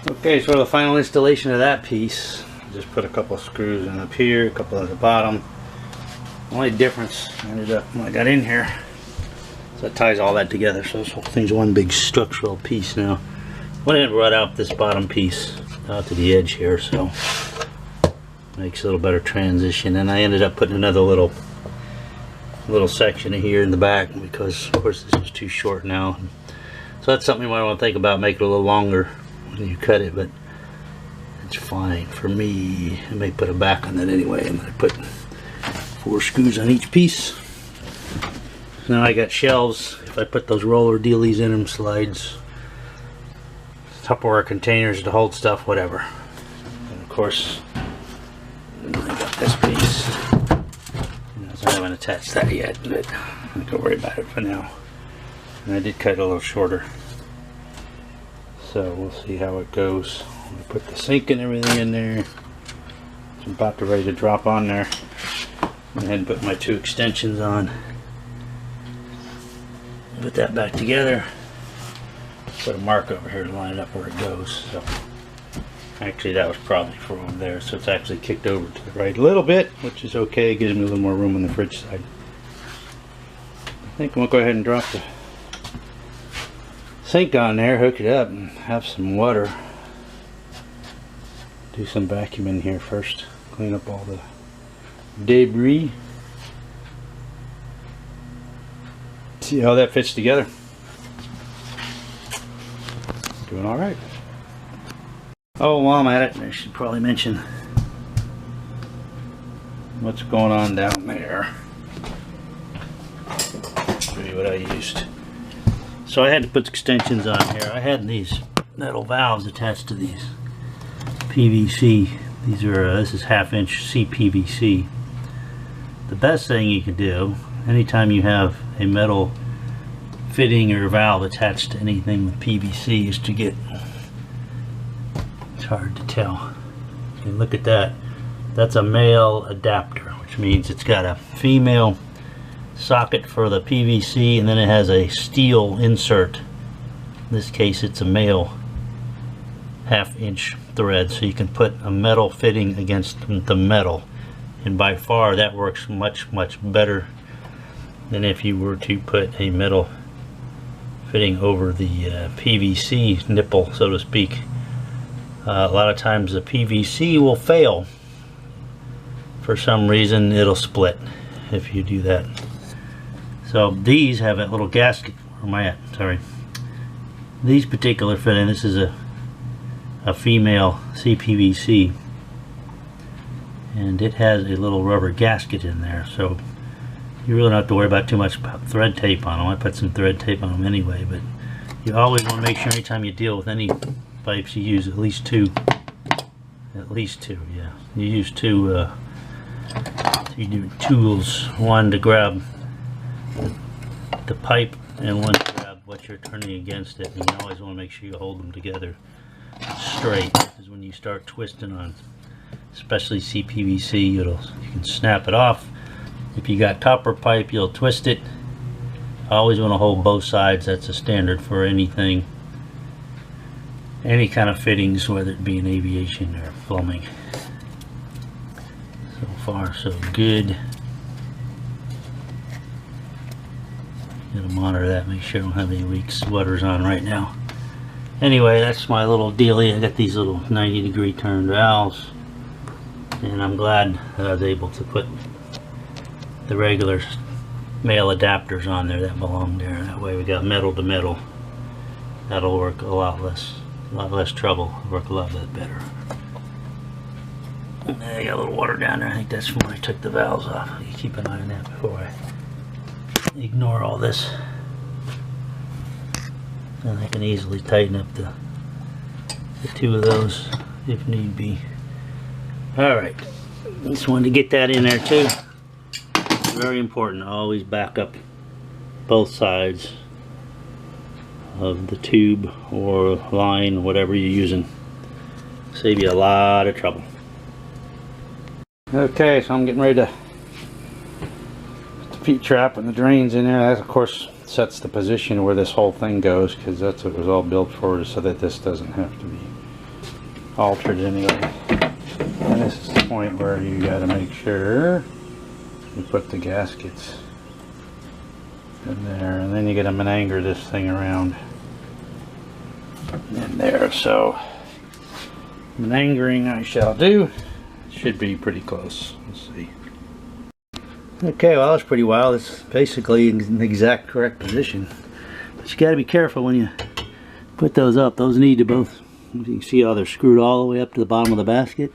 Okay, so the final installation of that piece, just put a couple of screws in up here, a couple at the bottom. The only difference ended up when I got in here, so it ties all that together, so this whole thing's one big structural piece now. Went ahead and brought out this bottom piece out to the edge here, so makes a little better transition. And I ended up putting another little section in here in the back because of course this is too short now. So that's something you might want to think about, make it a little longer when you cut it, but it's fine for me. I may put a back on that anyway. I'm going to put 4 screws on each piece. Now I got shelves. If I put those roller dealies in them, slides, Tupperware containers to hold stuff, whatever. And of course, I got this piece. I haven't attached that yet, but don't worry about it for now. And I did cut it a little shorter, so we'll see how it goes. I put the sink and everything in there. I'm about to ready to drop on there. Go ahead and put my 2 extensions on. Put that back together. Put a mark over here to line it up where it goes. So actually that was probably for over there, so it's actually kicked over to the right a little bit, which is okay. It gives me a little more room on the fridge side. I think we'll go ahead and drop the sink on there, hook it up, and have some water. Do some vacuuming here first. Clean up all the debris. See how that fits together. Doing alright. Oh, while I'm at it, I should probably mention what's going on down there. Show you what I used. So I had to put extensions on here. I had these metal valves attached to these PVC. These are this is 1/2 inch CPVC. The best thing you can do anytime you have a metal fitting or valve attached to anything with PVC is to get, it's hard to tell. You can look at that. That's a male adapter, which means it's got a female socket for the PVC and then it has a steel insert. In this case it's a male 1/2 inch thread, so you can put a metal fitting against the metal, and by far that works much better than if you were to put a metal fitting over the PVC nipple, so to speak. A lot of times the PVC will fail for some reason. It'll split if you do that. So these have a little gasket. Where am I at? Sorry. These particular fitting, this is a female CPVC, and it has a little rubber gasket in there, so you really don't have to worry about too much thread tape on them. I put some thread tape on them anyway, but you always want to make sure anytime you deal with any pipes you use at least 2. At least 2, yeah. You use 2 you do tools, one to grab the pipe and one to grab what you're turning against it, and you always want to make sure you hold them together straight, because when you start twisting on especially CPVC, you can snap it off. If you got copper pipe, you'll twist it. I always want to hold both sides. That's a standard for anything, any kind of fittings, whether it be in aviation or plumbing. So far so good. Gotta monitor that, make sure I don't have any leaks. Water's on right now. Anyway, that's my little dealie. I got these little 90-degree turn valves, and I'm glad that I was able to put the regular male adapters on there that belong there. That way we got metal to metal. That'll work a lot less trouble, work a lot better. And I got a little water down there. I think that's when I took the valves off. You keep an eye on that before I ignore all this. And I can easily tighten up the 2 of those if need be. Alright, just wanted to get that in there too. Very important, always back up both sides of the tube or line, whatever you're using. Save you a lot of trouble. Okay, so I'm getting ready to put the feet trap and the drains in there. That of course sets the position where this whole thing goes, because that's what it was all built for, so that this doesn't have to be altered anyway. And this is the point where you got to make sure you put the gaskets in there, and then you got to menanger this thing around in there. So menangering I shall do. Should be pretty close. Let's see. Okay, well, that's pretty wild. It's basically in the exact correct position. But you got to be careful when you put those up. Those need to both, you can see how they're screwed all the way up to the bottom of the basket.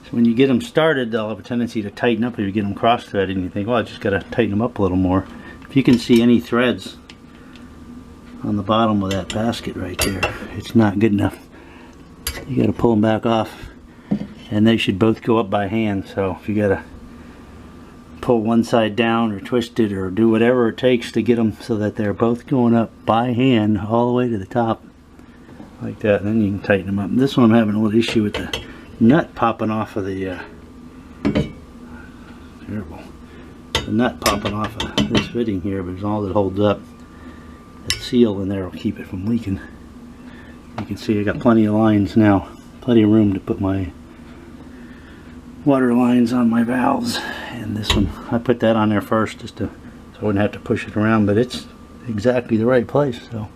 So when you get them started, they'll have a tendency to tighten up if you get them cross-threaded and you think, well, I just got to tighten them up a little more. If you can see any threads on the bottom of that basket right there, it's not good enough. You got to pull them back off, and they should both go up by hand. So if you got to pull one side down or twist it or do whatever it takes to get them so that they're both going up by hand all the way to the top like that, and then you can tighten them up. This one I'm having a little issue with the nut popping off of the terrible. The nut popping off of this fitting here, but it's all that holds up. That seal in there will keep it from leaking. You can see I got plenty of lines now, plenty of room to put my water lines on my valves. And this one, I put that on there first just to, so I wouldn't have to push it around, but it's exactly the right place, so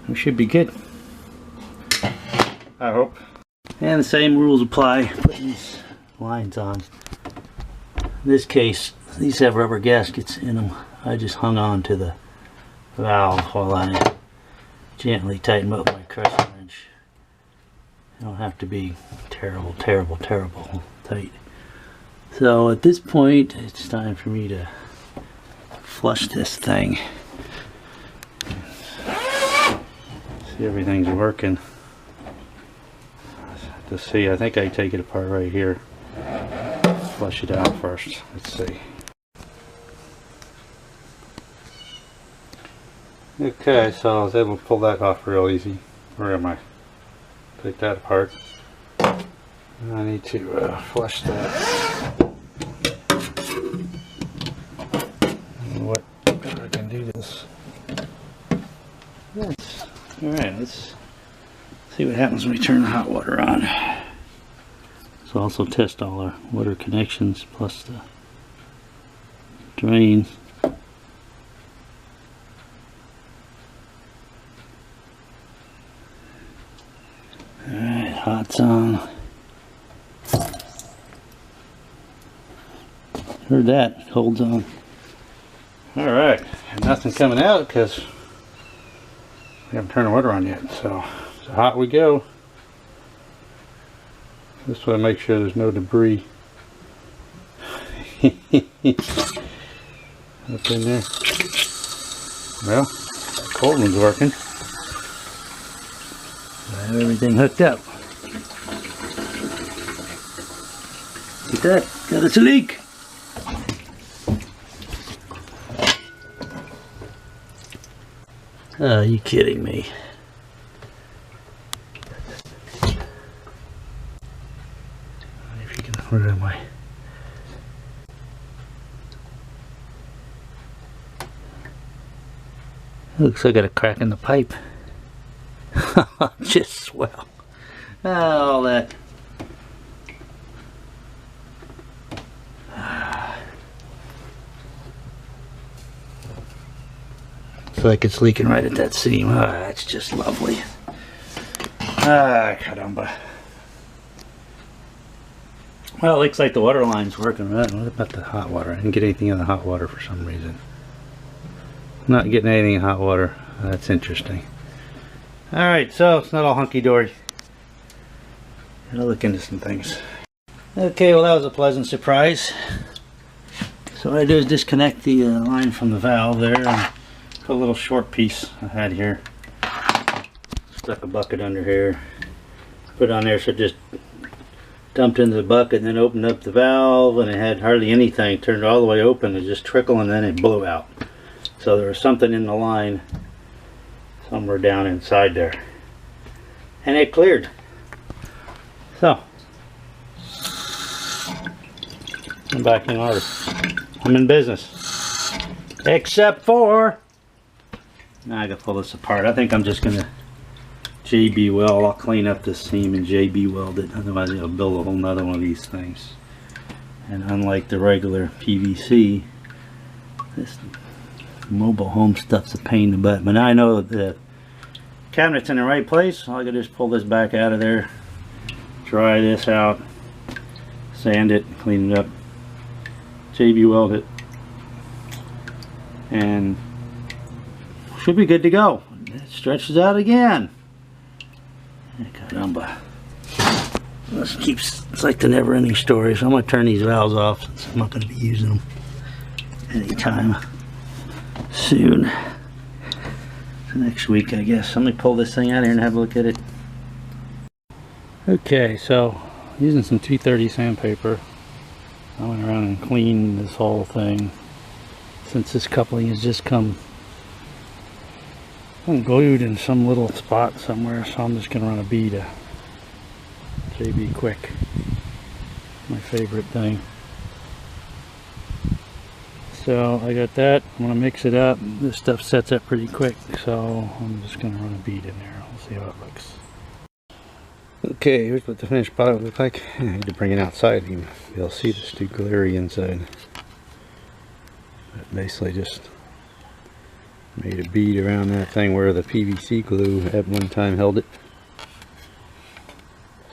it should be good, I hope. And the same rules apply putting these lines on. In this case, these have rubber gaskets in them. I just hung on to the valve while I gently tighten up my crescent wrench. You don't have to be terrible tight. So at this point, it's time for me to flush this thing. See, everything's working. To see, I think I take it apart right here. Flush it out first. Let's see. Okay, so I was able to pull that off real easy. Where am I? Take that apart. I need to flush that. What I can do this. Yes. Alright, let's see what happens when we turn the hot water on. So also test all our water connections plus the drains. Alright, hot's on. Heard that, holds on. Alright, nothing coming out because we haven't turned the water on yet, so hot we go. This way I make sure there's no debris up in there. Well, the cold one's working. I have everything hooked up. Look at that, got us a leak. Are you kidding me? If you can, where am I? Looks like I got a crack in the pipe. Just swell. All that. Looks like it's leaking right at that seam. Ah, that's just lovely. Ah, caramba. Well, it looks like the water line's working. What about the hot water? I didn't get anything in the hot water for some reason. Not getting anything in hot water. That's interesting. Alright, so it's not all hunky-dory. I'll look into some things. Okay, well that was a pleasant surprise. So what I do is disconnect the line from the valve there and put a little short piece I had here. Stuck a bucket under here. Put it on there, so it just dumped into the bucket and then opened up the valve, and it had hardly anything. Turned it all the way open and just trickled, and then it blew out. So there was something in the line somewhere down inside there. And it cleared. So I'm back in order. I'm in business. Except for, now I gotta pull this apart. I think I'm just gonna JB weld. I'll clean up this seam and JB weld it. Otherwise I'll build a whole nother one of these things. And unlike the regular PVC, this mobile home stuff's a pain in the butt. But now I know the cabinet's in the right place. All I gotta do is pull this back out of there, dry this out, sand it, clean it up, JB weld it, and should be good to go. It stretches out again. Caramba. This keeps, it's like the never-ending story, so I'm going to turn these valves off since I'm not going to be using them anytime soon. So next week, I guess. Let me pull this thing out of here and have a look at it. Okay, so using some 230 sandpaper, I went around and cleaned this whole thing. Since this coupling has just come unglued in some little spot somewhere, so I'm just going to run a bead of JB Quick. My favorite thing. So I got that. I'm going to mix it up. This stuff sets up pretty quick, so I'm just going to run a bead in there. We'll see how it looks. Okay, here's what the finished product looks like. I need to bring it outside. You'll see it's too glary inside. But basically just made a bead around that thing where the PVC glue at one time held it.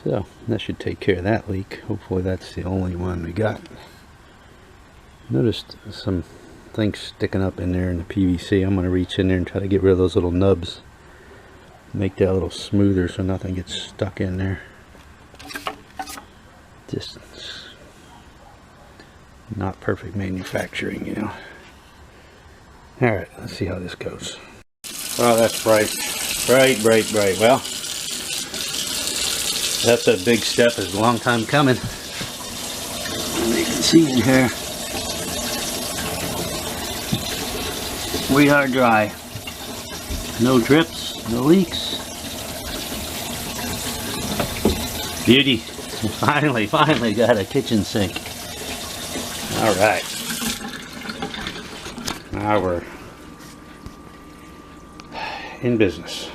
So that should take care of that leak. Hopefully that's the only one we got. Noticed some things sticking up in there in the PVC. I'm going to reach in there and try to get rid of those little nubs. Make that a little smoother so nothing gets stuck in there. Just not perfect manufacturing, you know. Alright, let's see how this goes. Oh, that's bright. Bright, bright, bright. Well, that's a big step. It's a long time coming. You can see in here. We are dry. No drips, no leaks. Beauty. Finally got a kitchen sink. Alright. Now we're in business.